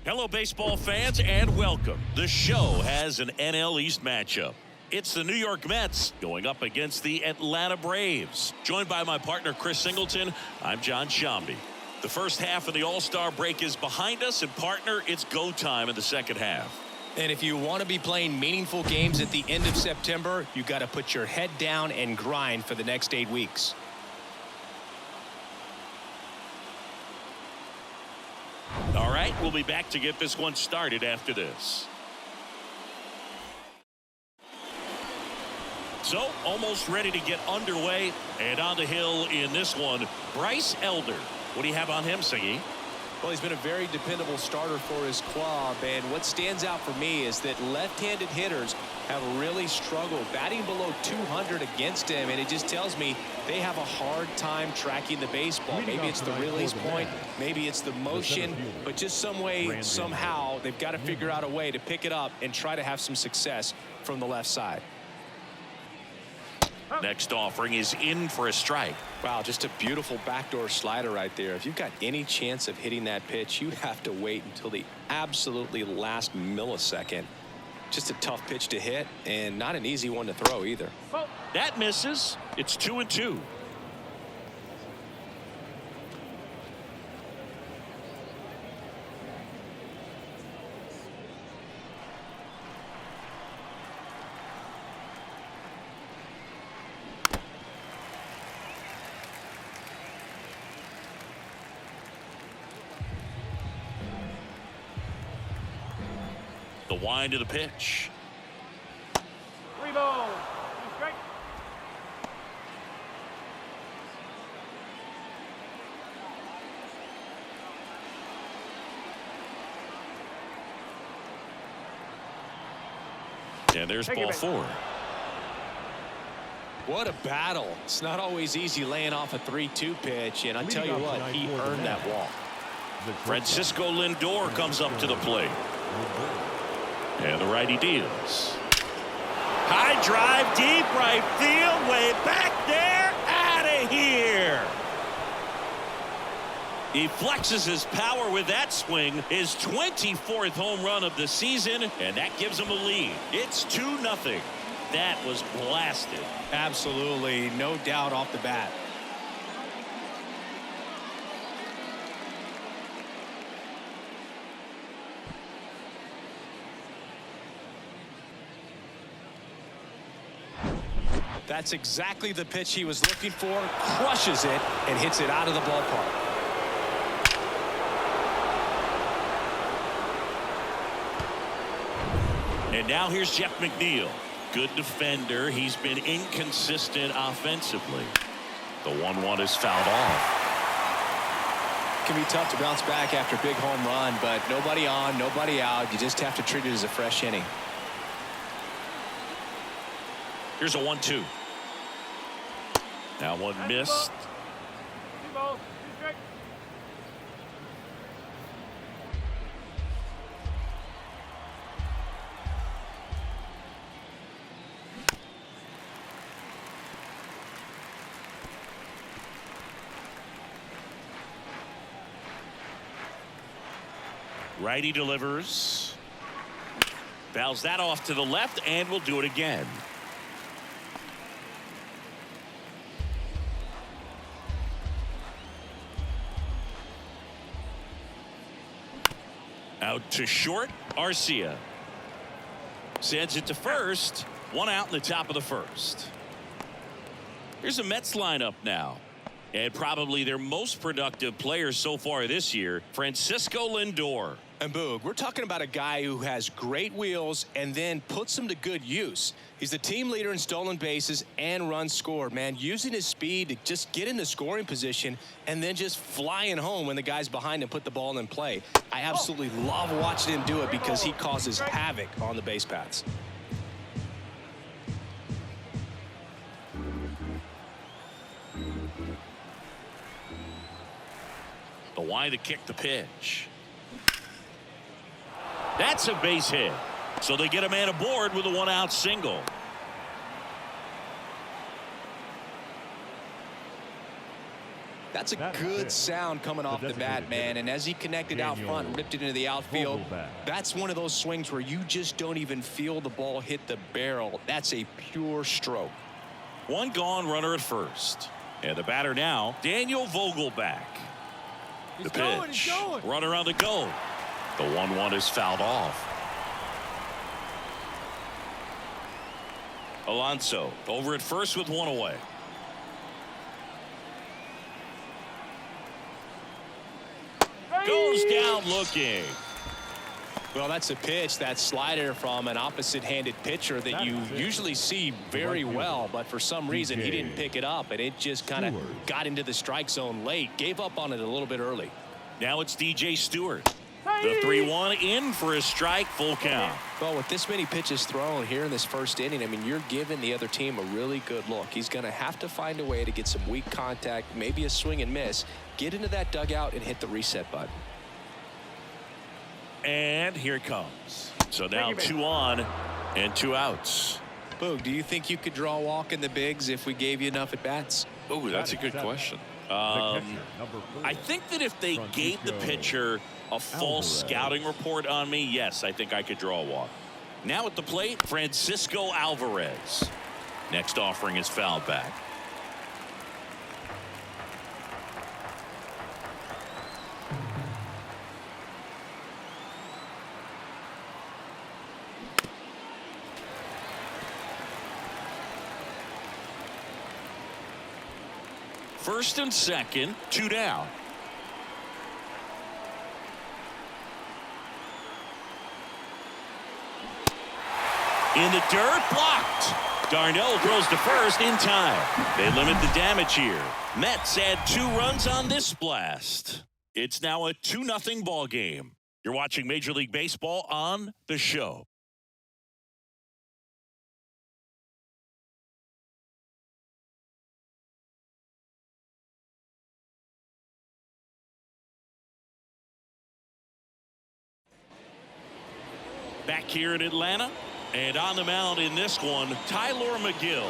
Hello, baseball fans, and welcome. The show has an NL East matchup. It's the New York Mets going up against the Atlanta Braves. Joined by my partner, Chris Singleton, I'm John Shambi. The first half of the All-Star break is behind us, and partner, it's go time in the second half. And if you want to be playing meaningful games at the end of September, you got to put your head down and grind for the next 8 weeks. All right, we'll be back to get this one started after this. So, almost ready to get underway, and on the hill in this one, Bryce Elder. What do you have on him, Siggy? Well, he's been a very dependable starter for his club, and what stands out for me is that left-handed hitters have really struggled batting below 200 against him, and it just tells me they have a hard time tracking the baseball. Maybe it's the release point, maybe it's the motion, but just some way, somehow, they've got to figure out a way to pick it up and try to have some success from the left side. Next offering is in for a strike. Wow, just a beautiful backdoor slider right there. If you've got any chance of hitting that pitch, you have to wait until the absolutely last millisecond. Just a tough pitch to hit, and not an easy one to throw either. That misses. It's 2-2. The wind of the pitch. 3 balls. 2 strike. And there's ball 4. What a battle. It's not always easy laying off a 3-2 pitch, and I tell you what, he earned that walk. Francisco Lindor comes up to the plate. And the righty deals. High drive, deep right field, way back there, out of here. He flexes his power with that swing, his 24th home run of the season, and that gives him a lead. It's 2-0. That was blasted. Absolutely, no doubt off the bat. That's exactly the pitch he was looking for. Crushes it and hits it out of the ballpark. And now here's Jeff McNeil. Good defender. He's been inconsistent offensively. The 1-1 is fouled off. It can be tough to bounce back after a big home run, but nobody on, nobody out. You just have to treat it as a fresh inning. Here's a 1-2. Now one missed. 2 balls. 2 strike. Righty delivers. Fouls that off to the left, and we'll do it again. Out to short, Arcia. Sends it to first. 1 out in the top of the first. Here's a Mets lineup now. And probably their most productive player so far this year, Francisco Lindor. And Boog, we're talking about a guy who has great wheels and then puts them to good use. He's the team leader in stolen bases and runs scored, man. Using his speed to just get in the scoring position and then just flying home when the guys behind him put the ball in play. I absolutely love watching him do it because he causes havoc on the base paths. The wind to kick the pitch. That's a base hit. So they get a man aboard with a 1-out single. That's That's a good sound coming off the bat, man. And as he connected out front and ripped it into the outfield, that's one of those swings where you just don't even feel the ball hit the barrel. That's a pure stroke. One gone, runner at first. And the batter now, Daniel Vogelback. The pitch. Runner on the go. The 1-1 is fouled off. Alonso over at first with one away. Goes down looking. Well, that's a pitch, that slider from an opposite-handed pitcher that you usually see very well, but for some reason he didn't pick it up, and it just kind of got into the strike zone late. Gave up on it a little bit early. Now it's DJ Stewart. The 3-1 in for a strike, full count. Well, with this many pitches thrown here in this first inning, I mean, you're giving the other team a really good look. He's going to have to find a way to get some weak contact, maybe a swing and miss, get into that dugout and hit the reset button. And here it comes. So now 2 on and 2 outs. Boog, do you think you could draw a walk in the bigs if we gave you enough at bats? Oh, that's a good question. I think that if they gave the pitcher a false scouting report on me, yes, I think I could draw a walk. Now at the plate, Francisco Alvarez. Next offering is fouled back. First and second, 2 down. In the dirt, blocked. Darnell throws to first in time. They limit the damage here. Mets add 2 runs on this blast. It's now a 2-0 ball game. You're watching Major League Baseball on The Show. Back here in Atlanta, and on the mound in this one, Tyler McGill.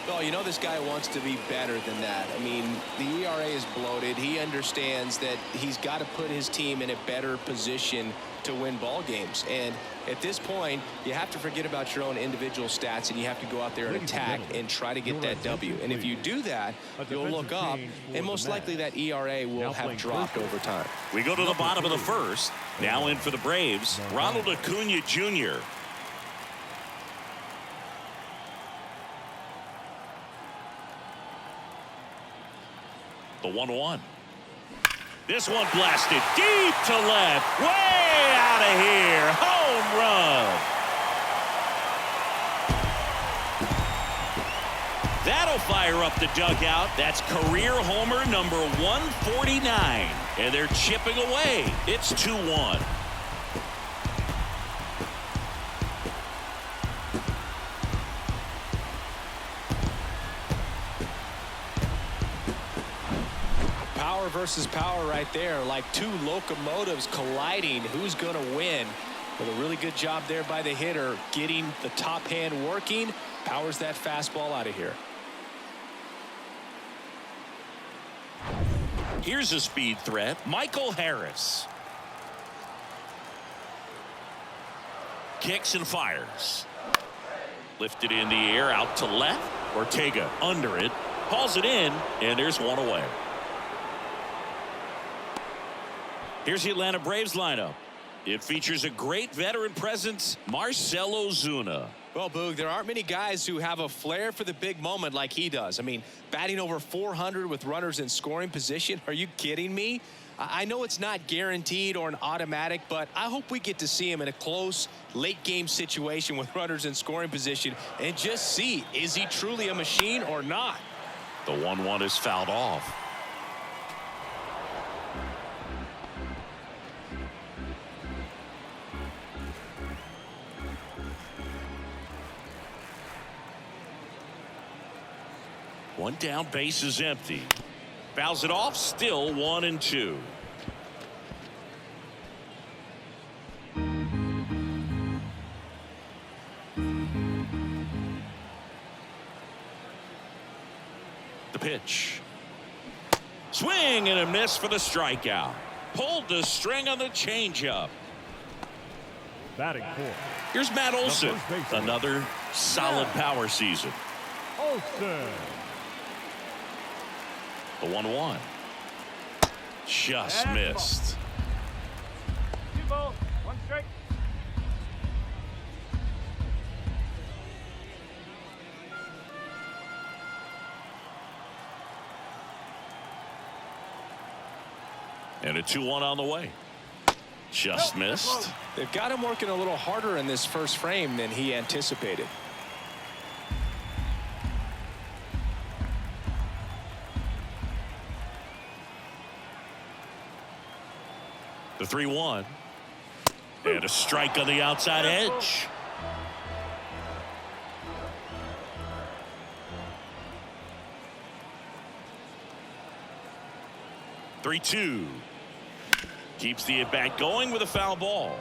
Well, you know this guy wants to be better than that. I mean, the ERA is bloated. He understands that he's got to put his team in a better position to win ball games. And at this point, you have to forget about your own individual stats, and you have to go out there and attack and try to get that W. And if you do that, you'll look up, and most likely that ERA will have dropped over time. We go to the bottom of the first. Now in for the Braves, Ronald Acuna Jr. The 1-1. This one blasted deep to left. Way out of here. Home run. That'll fire up the dugout. That's career homer number 149. And they're chipping away. It's 2-1. Power versus power right there, like 2 locomotives colliding. Who's going to win? But a really good job there by the hitter, getting the top hand working. Powers that fastball out of here. Here's a speed threat, Michael Harris. Kicks and fires. Lifted in the air, out to left. Ortega under it, hauls it in, and there's one away. Here's the Atlanta Braves lineup. It features a great veteran presence, Marcell Ozuna. Well, Boog, there aren't many guys who have a flair for the big moment like he does. I mean, batting over 400 with runners in scoring position. Are you kidding me? I know it's not guaranteed or an automatic, but I hope we get to see him in a close late game situation with runners in scoring position and just see, is he truly a machine or not? The 1-1 is fouled off. One down, base is empty. Fouls it off, still 1-2. The pitch. Swing and a miss for the strikeout. Pulled the string on the changeup. Batting fourth. Here's Matt Olson. Another solid power season. Olson. The 1-1. Just missed. 2 balls, 1 strike. And a 2-1 on the way. Just missed. They've got him working a little harder in this first frame than he anticipated. The 3-1. And a strike on the outside edge. The 3-2. Keeps the at-bat going with a foul ball.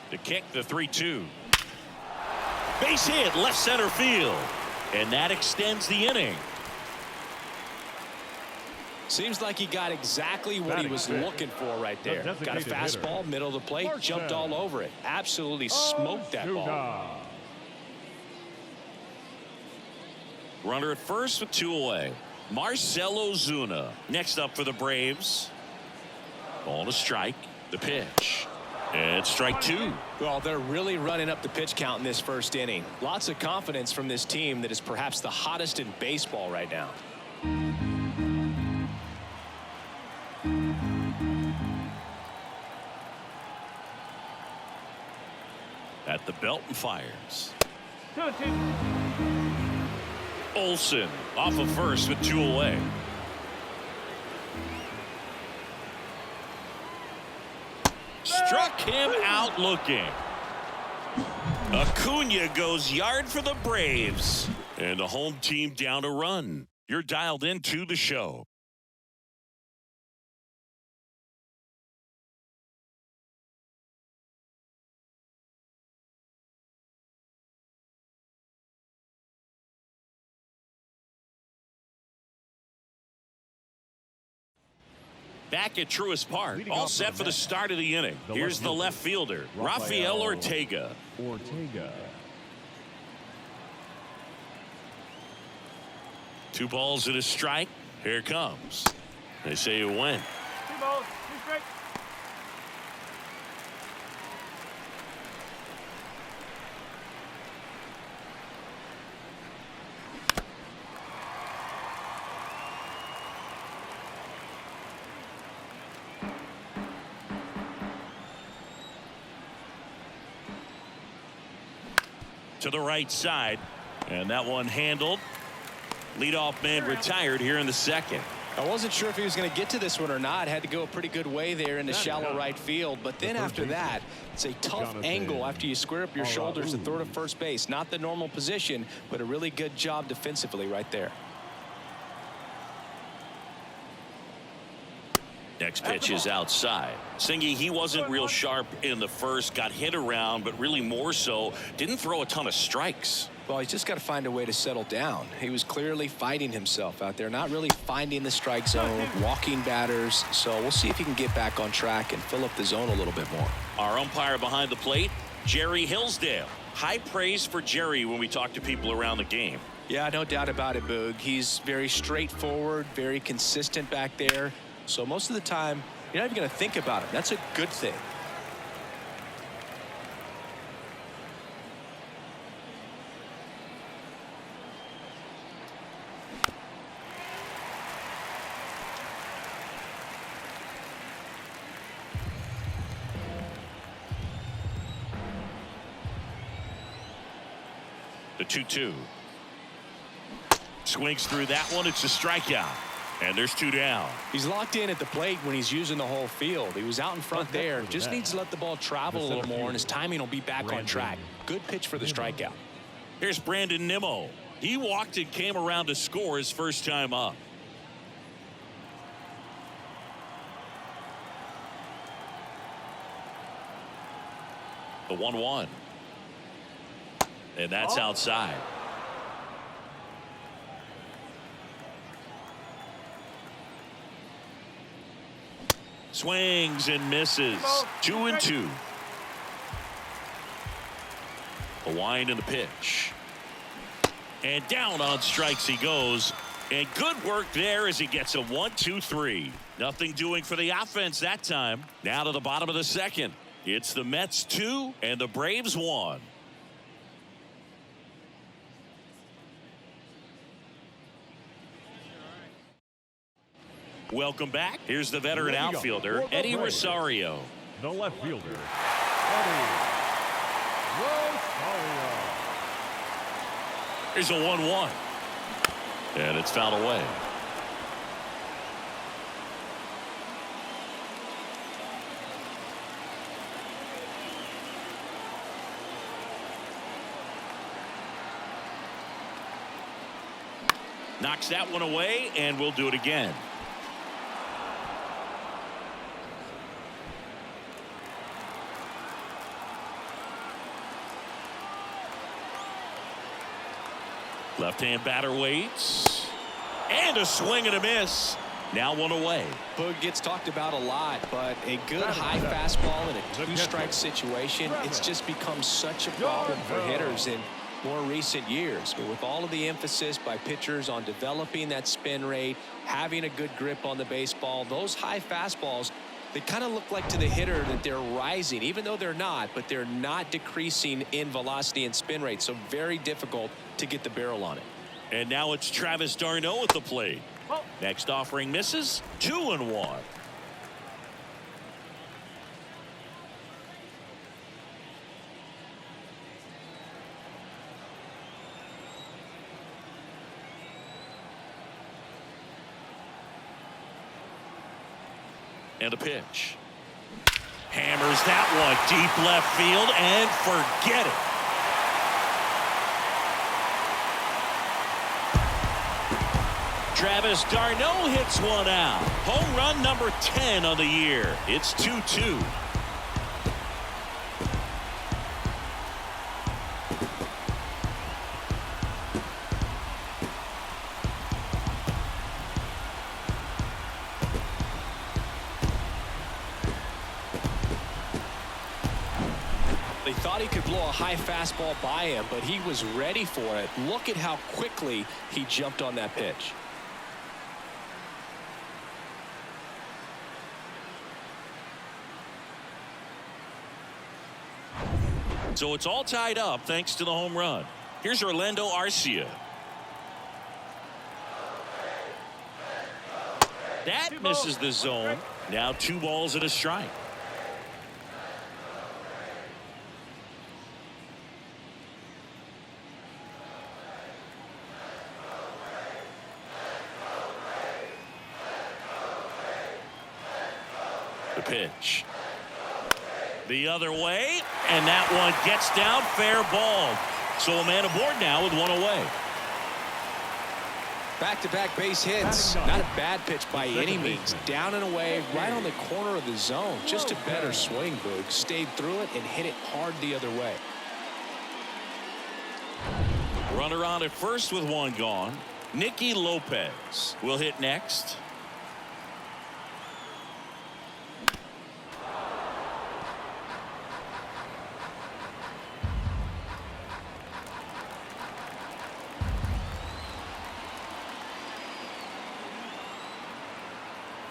To kick, the 3-2. Base hit, left center field. And that extends the inning. Seems like he got exactly what he was looking for right there. Got a fastball, middle of the plate, jumped all over it. Absolutely smoked that ball. Runner at first with 2 away. Marcell Ozuna next up for the Braves. Ball to strike. The pitch. And strike 2. Well, they're really running up the pitch count in this first inning. Lots of confidence from this team that is perhaps the hottest in baseball right now. At the belt and fires. 2-2. Olson off of first with 2 away. Struck him out looking. Acuna goes yard for the Braves. And the home team down a run. You're dialed into the show. Back at Truist Park, all set for the start of the inning. Here's the left fielder, Rafael Ortega. 2 balls and a strike. Here it comes. They say you win. 2 balls, 2 strikes. To the right side, and that one handled. Leadoff man retired here in the second. I wasn't sure if he was going to get to this one or not. Had to go a pretty good way there into shallow right field. But then after that, it's a tough angle after you square up your shoulders and throw to first base. Not the normal position, but a really good job defensively right there. Next pitch is outside. Singy, he wasn't real sharp in the first, got hit around, but really more so, didn't throw a ton of strikes. Well, he's just got to find a way to settle down. He was clearly fighting himself out there, not really finding the strike zone, walking batters. So we'll see if he can get back on track and fill up the zone a little bit more. Our umpire behind the plate, Jerry Hillsdale. High praise for Jerry when we talk to people around the game. Yeah, no doubt about it, Boog. He's very straightforward, very consistent back there. So most of the time, you're not even going to think about him. That's a good thing. The 2-2. Swings through that one. It's a strikeout. And there's 2 down. He's locked in at the plate when he's using the whole field. He was out in front there. Just needs to let the ball travel a little more, and his timing will be back on track. Good pitch for the strikeout. Here's Brandon Nimmo. He walked and came around to score his first time up. The 1-1. And that's outside. Swings and misses. 2-2. A wind and a pitch. And down on strikes he goes. And good work there as he gets a 1-2-3. Nothing doing for the offense that time. Now to the bottom of the second. It's the Mets 2 and the Braves 1. Welcome back. Here's the veteran outfielder, Eddie Rosario. The left fielder, Eddie Rosario. Here's a 1-1. And it's fouled away. Knocks that one away, and we'll do it again. Left-hand batter waits. And a swing and a miss. Now one away. Boog gets talked about a lot, but a good high fastball in a two-strike situation, it's just become such a problem for hitters in more recent years. But with all of the emphasis by pitchers on developing that spin rate, having a good grip on the baseball, those high fastballs, they kind of look like to the hitter that they're rising, even though they're not, but they're not decreasing in velocity and spin rate. So very difficult to get the barrel on it. And now it's Travis d'Arnaud at the plate. Next offering misses. 2-1. And a pitch. Hammers that one deep left field and forget it. Travis d'Arnaud hits one out. Home run number 10 on the year. It's 2-2. They thought he could blow a high fastball by him, but he was ready for it. Look at how quickly he jumped on that pitch. So it's all tied up thanks to the home run. Here's Orlando Arcia. That misses the zone. Now 2 balls and a strike. The pitch. The other way, and that one gets down, fair ball. So a man aboard now with 1 away. Back-to-back base hits. Not a bad pitch by any means. Down and away, right on the corner of the zone. Just a better swing, Boog. Stayed through it and hit it hard the other way. Runner on at first with 1 gone. Nicky Lopez will hit next.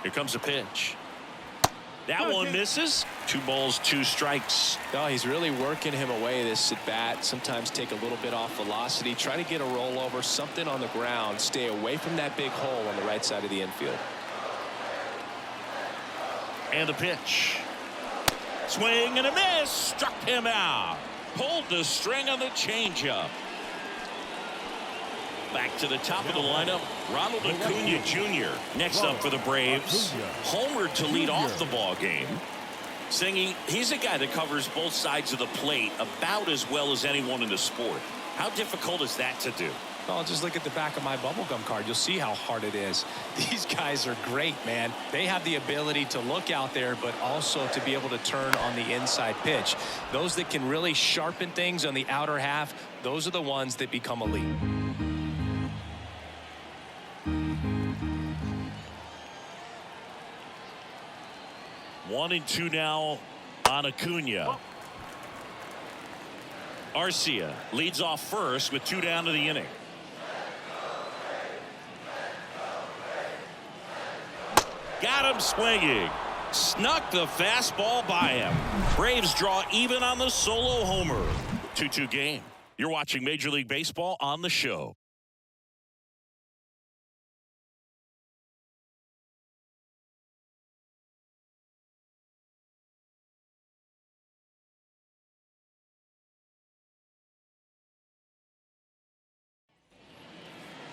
Here comes a pitch. That one misses. 2 balls, 2 strikes. No, he's really working him away this at bat. Sometimes take a little bit off velocity. Try to get a rollover, something on the ground. Stay away from that big hole on the right side of the infield. And a pitch. Swing and a miss. Struck him out. Pulled the string on the changeup. Back to the top of the lineup, Ronald Acuna Jr. Next up for the Braves, homered to lead off the ball game. Singing, he's a guy that covers both sides of the plate about as well as anyone in the sport. How difficult is that to do? Oh, just look at the back of my bubblegum card. You'll see how hard it is. These guys are great, man. They have the ability to look out there, but also to be able to turn on the inside pitch. Those that can really sharpen things on the outer half, those are the ones that become elite. 1-2 now on Acuna. Arcia leads off first with 2 down to the inning. Got him swinging. Snuck the fastball by him. Braves draw even on the solo homer. 2-2 game. You're watching Major League Baseball on the show.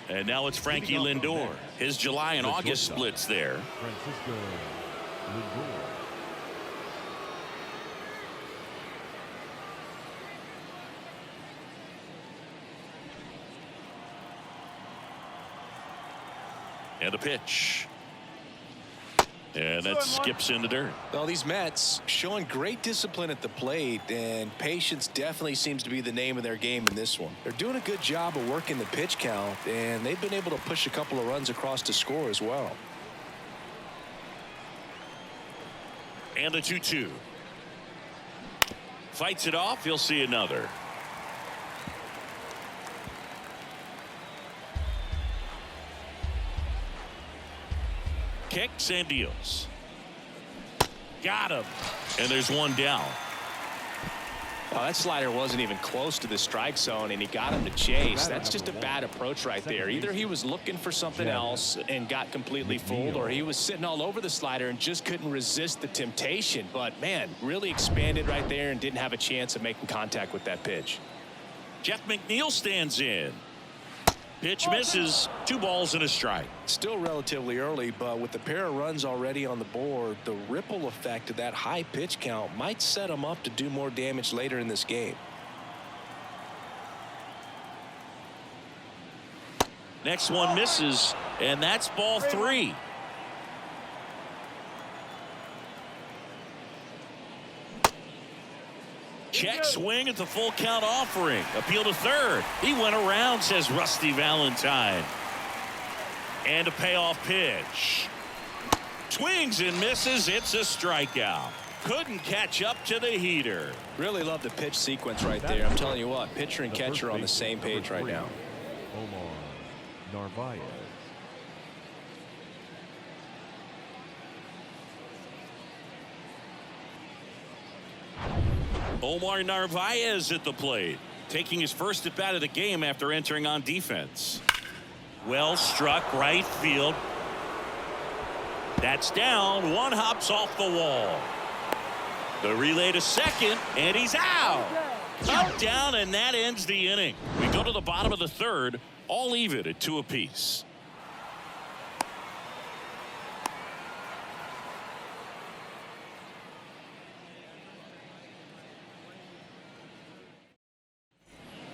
And now it's Frankie Lindor. His July and August splits there. Francisco Lindor. And a pitch. And that skips in the dirt. Well, these Mets showing great discipline at the plate, and patience definitely seems to be the name of their game in this one. They're doing a good job of working the pitch count, and they've been able to push a couple of runs across to score as well. And a 2-2. Fights it off. He'll see another. Kicks and deals. Got him. And there's one down. Well, that slider wasn't even close to the strike zone, and he got him to chase. That's just a bad approach right there. Either he was looking for something else and got completely fooled, or he was sitting all over the slider and just couldn't resist the temptation. But, man, really expanded right there and didn't have a chance of making contact with that pitch. Jeff McNeil stands in. Pitch misses. 2 balls and a strike. Still relatively early, but with the pair of runs already on the board, the ripple effect of that high pitch count might set him up to do more damage later in this game. Next one misses, and that's ball 3. Check swing at the full count offering. Appeal to third. He went around, says Rusty Valentine. And a payoff pitch. Swings and misses. It's a strikeout. Couldn't catch up to the heater. Really love the pitch sequence right there. I'm telling you what, pitcher and catcher on the same page right now. Omar Narvaez. Omar Narvaez at the plate, taking his first at bat of the game after entering on defense. Well struck right field. That's down. One hops off the wall. The relay to second, and he's out. Up, down, and that ends the inning. We go to the bottom of the third, all even at 2 apiece.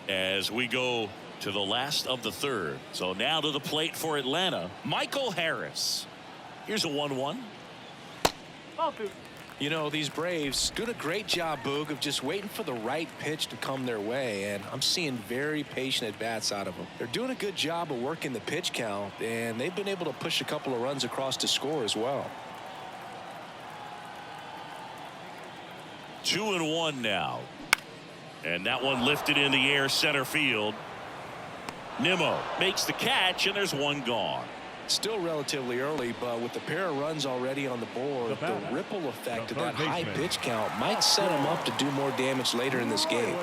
As we go to the last of the third. So now to the plate for Atlanta, Michael Harris. Here's a 1-1. You know, these Braves doing a great job, Boog, of just waiting for the right pitch to come their way, and I'm seeing very patient at-bats out of them. They're doing a good job of working the pitch count, and they've been able to push a couple of runs across to score as well. 2-1 now. And that one lifted in the air center field. Nimmo makes the catch, and there's one gone. Still relatively early, but with the pair of runs already on the board, the ripple effect of that high pitch count might set him up to do more damage later in this game.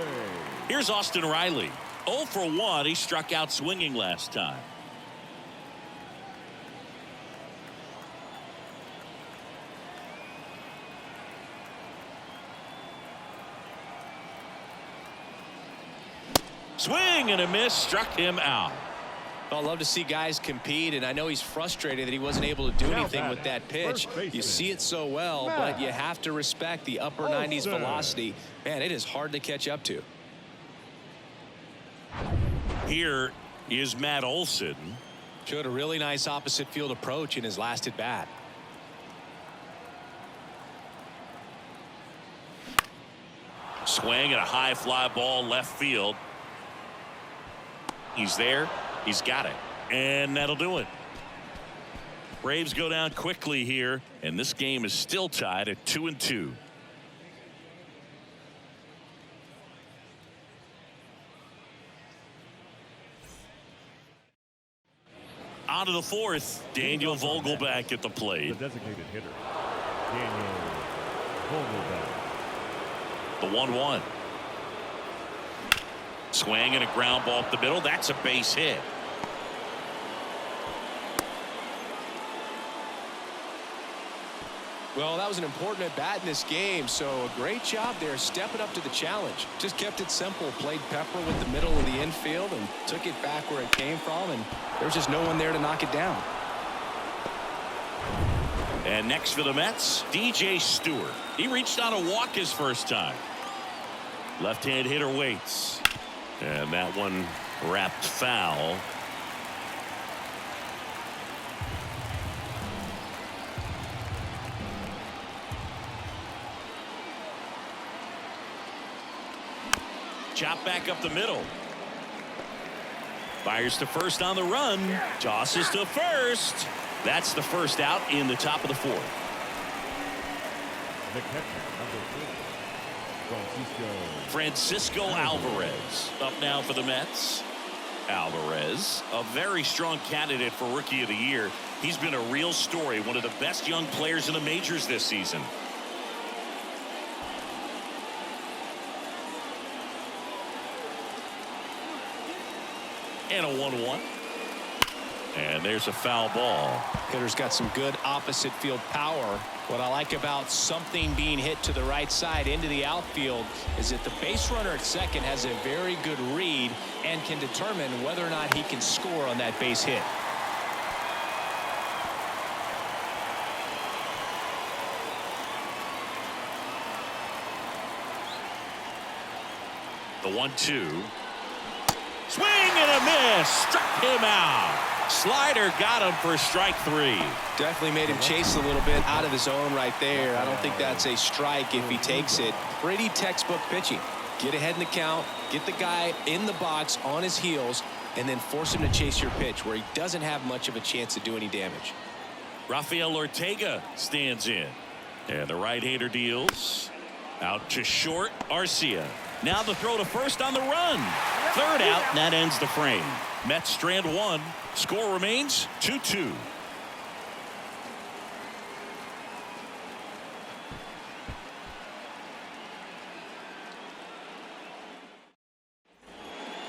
Here's Austin Riley. 0 for 1. He struck out swinging last time. Swing and a miss, struck him out. Well, I love to see guys compete, and I know he's frustrated that he wasn't able to do anything with that pitch. You see it so well, but you have to respect the upper 90s velocity. Man, it is hard to catch up to. Here is Matt Olson. Showed a really nice opposite field approach in his last at bat. Swing and a high fly ball left field. He's there. He's got it. And that'll do it. Braves go down quickly here, and this game is still tied at 2-2. On to the fourth. Daniel Vogelback at the plate. The designated hitter, Daniel Vogelback. The 1-1. Swing and a ground ball up the middle. That's a base hit. Well, that was an important at bat in this game, so a great job there stepping up to the challenge. Just kept it simple, played pepper with the middle of the infield and took it back where it came from, and there's just no one there to knock it down. And next for the Mets, DJ Stewart. He reached on a walk his first time. Left-hand hitter waits, and that one wrapped foul. Chop back up the middle. Fires to first on the run. Tosses to first. That's the first out in the top of the fourth. The catcher, number 4, Francisco Alvarez up now for the Mets. Alvarez, a very strong candidate for Rookie of the Year. He's been a real story, one of the best young players in the majors this season. And a 1-1. And there's a foul ball. Hitter's got some good opposite field power. What I like about something being hit to the right side into the outfield is that the base runner at second has a very good read and can determine whether or not he can score on that base hit. The 1-2. Swing and a miss. Struck him out. Slider got him for strike 3. Definitely made him chase a little bit out of his zone right there. I don't think that's a strike if he takes it. Pretty textbook pitching. Get ahead in the count, get the guy in the box on his heels, and then force him to chase your pitch where he doesn't have much of a chance to do any damage. Rafael Ortega stands in. And the right-hander deals. Out to short, Arcia. Now the throw to first on the run. Third out, and that ends the frame. Mets strand 1. Score remains 2-2.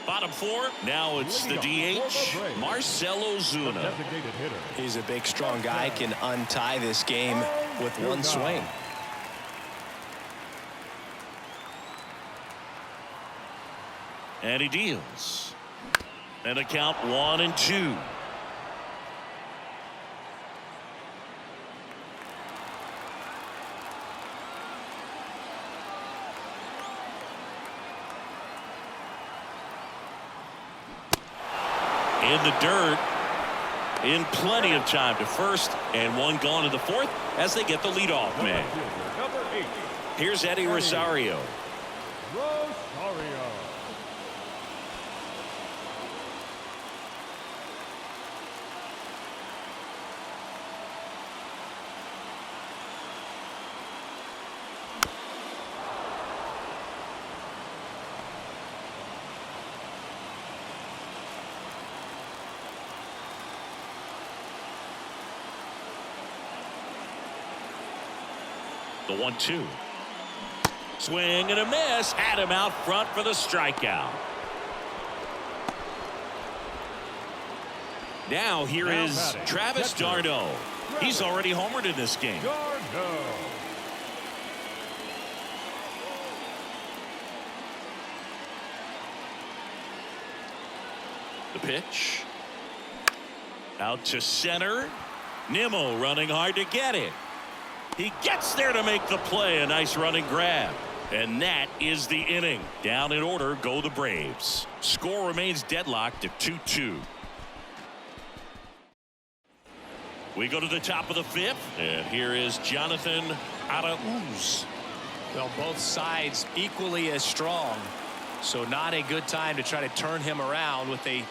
Bottom 4. Now it's the DH, Marcell Ozuna. He's a big, strong guy, can untie this game with one swing. And he deals. And a count 1-2. In the dirt. In plenty of time to first, and one gone to the fourth as they get the leadoff man. Here's Eddie Rosario. The 1-2. Swing and a miss. Had him out front for the strikeout. Now here is Travis d'Arnaud. He's already homered in this game. The pitch. Out to center. Nimmo running hard to get it. He gets there to make the play. A nice running grab. And that is the inning. Down in order go the Braves. Score remains deadlocked at 2-2. We go to the top of the fifth, and here is Jonathan Arauz. Well, both sides equally as strong, so not a good time to try to turn him around with a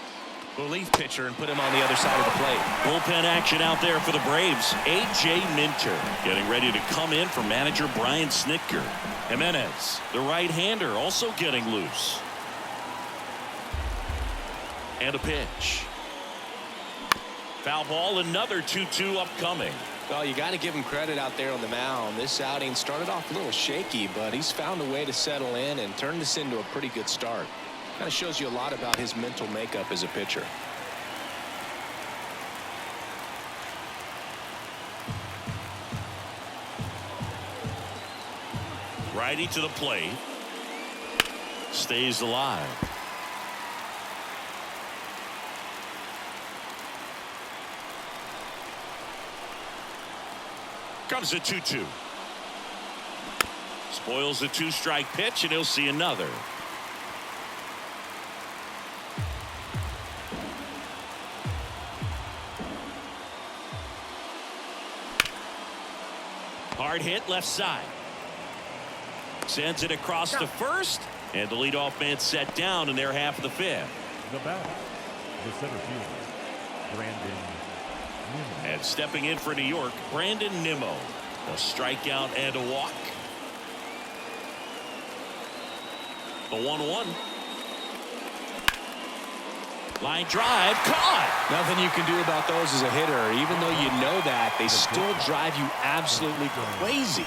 relief pitcher and put him on the other side of the plate. Bullpen action out there for the Braves. A.J. Minter getting ready to come in for manager Brian Snitker. Jimenez, the right-hander, also getting loose. And a pitch. Foul ball, another 2-2 upcoming. Well, you got to give him credit out there on the mound. This outing started off a little shaky, but he's found a way to settle in and turn this into a pretty good start. Kind of shows you a lot about his mental makeup as a pitcher. Righty to the plate. Stays alive. Comes a 2-2. Spoils the two-strike pitch, and he'll see another. Hard hit left side. Sends it across to first, and the leadoff man set down in their half of the fifth. The batter, the center fielder, Brandon Nimmo. And stepping in for New York, Brandon Nimmo. A strikeout and a walk. The 1-1. Line drive, caught. Nothing you can do about those as a hitter. Even though you know that, they still drive you absolutely crazy.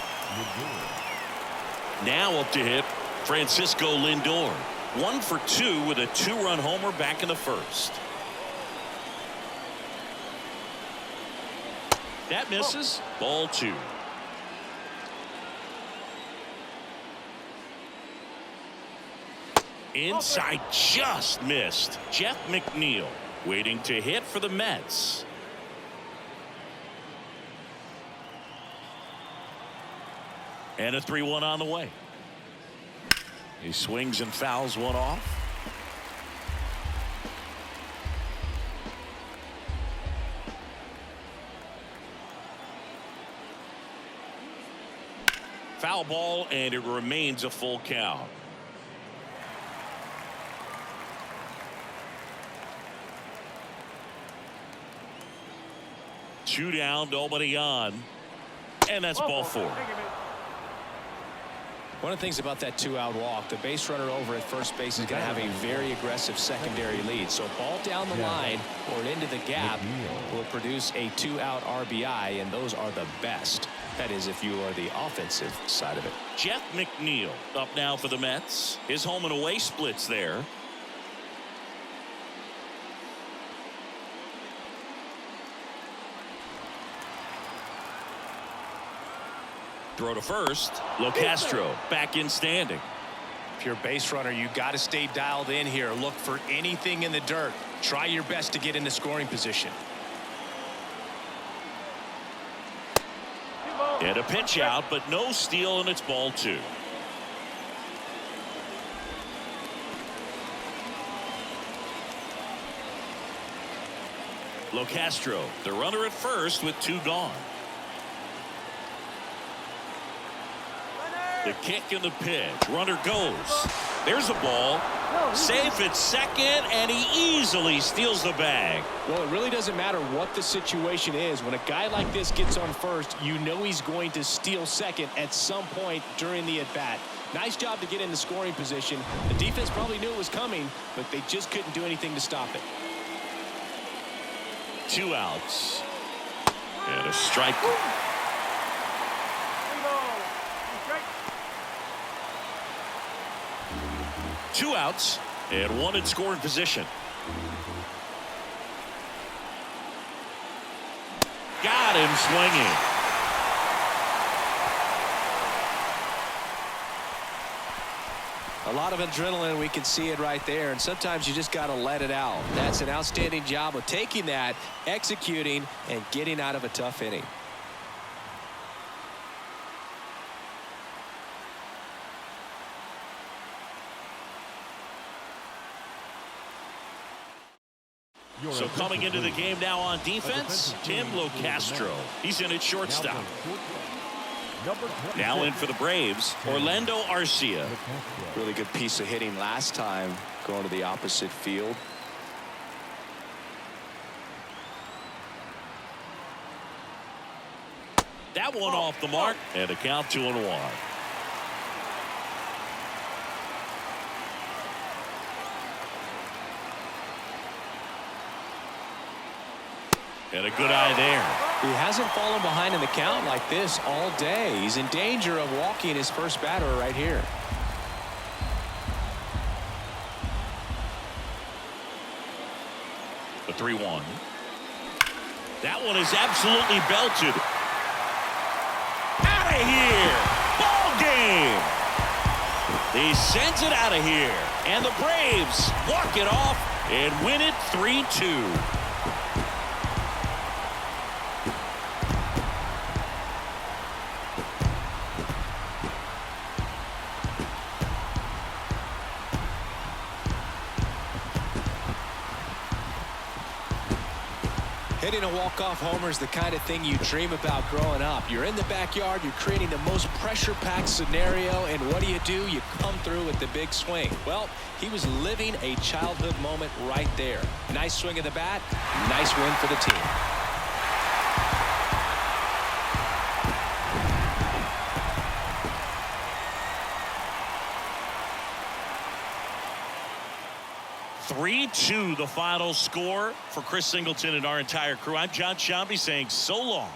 Now up to hit Francisco Lindor. 1 for 2 with a 2-run homer back in the first. That misses. Ball 2. Inside, just missed. Jeff McNeil waiting to hit for the Mets. And a 3-1 on the way. He swings and fouls one off. Foul ball, and it remains a full count. Two down, nobody on. And that's ball 4. One of the things about that 2-out walk, the base runner over at first base is going to have a very aggressive secondary lead. So ball down the line or into the gap will produce a 2-out RBI, and those are the best. That is, if you are the offensive side of it. Jeff McNeil up now for the Mets. His home and away splits there. Throw to first. Locastro back in standing. If you're a base runner, you got to stay dialed in here. Look for anything in the dirt. Try your best to get into scoring position. And a pitch out, but no steal, and it's ball 2. Locastro, the runner at first with 2 gone. The kick and the pitch. Runner goes. There's a ball. Safe at second, and he easily steals the bag. Well, it really doesn't matter what the situation is. When a guy like this gets on first, you know he's going to steal second at some point during the at-bat. Nice job to get in the scoring position. The defense probably knew it was coming, but they just couldn't do anything to stop it. 2 outs. And a strike. 2 outs and 1 in scoring position. Got him swinging. A lot of adrenaline, we can see it right there, and sometimes you just got to let it out. That's an outstanding job of taking that, executing, and getting out of a tough inning. So coming into the game now on defense, Tim Locastro. He's in at shortstop. Now in for the Braves, Orlando Arcia. Really good piece of hitting last time, going to the opposite field. That one off the mark, and a count 2-1. And a good eye there. He hasn't fallen behind in the count like this all day. He's in danger of walking his first batter right here. The 3-1. That one is absolutely belted. Out of here. Ball game. He sends it out of here. And the Braves walk it off and win it 3-2. Hitting a walk-off homer is the kind of thing you dream about growing up. You're in the backyard, you're creating the most pressure-packed scenario, and what do? You come through with the big swing. Well, he was living a childhood moment right there. Nice swing of the bat, nice win for the team. (3-2) the final score for Chris Singleton and our entire crew. I'm John Shambi saying so long.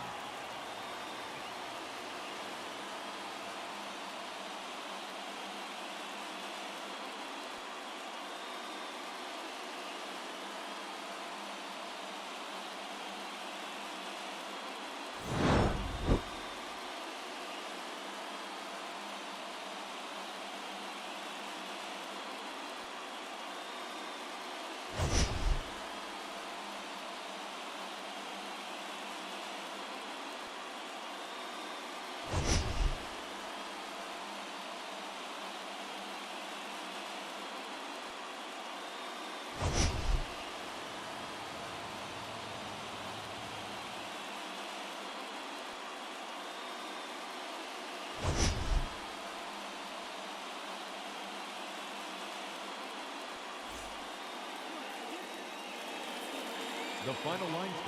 The final line score.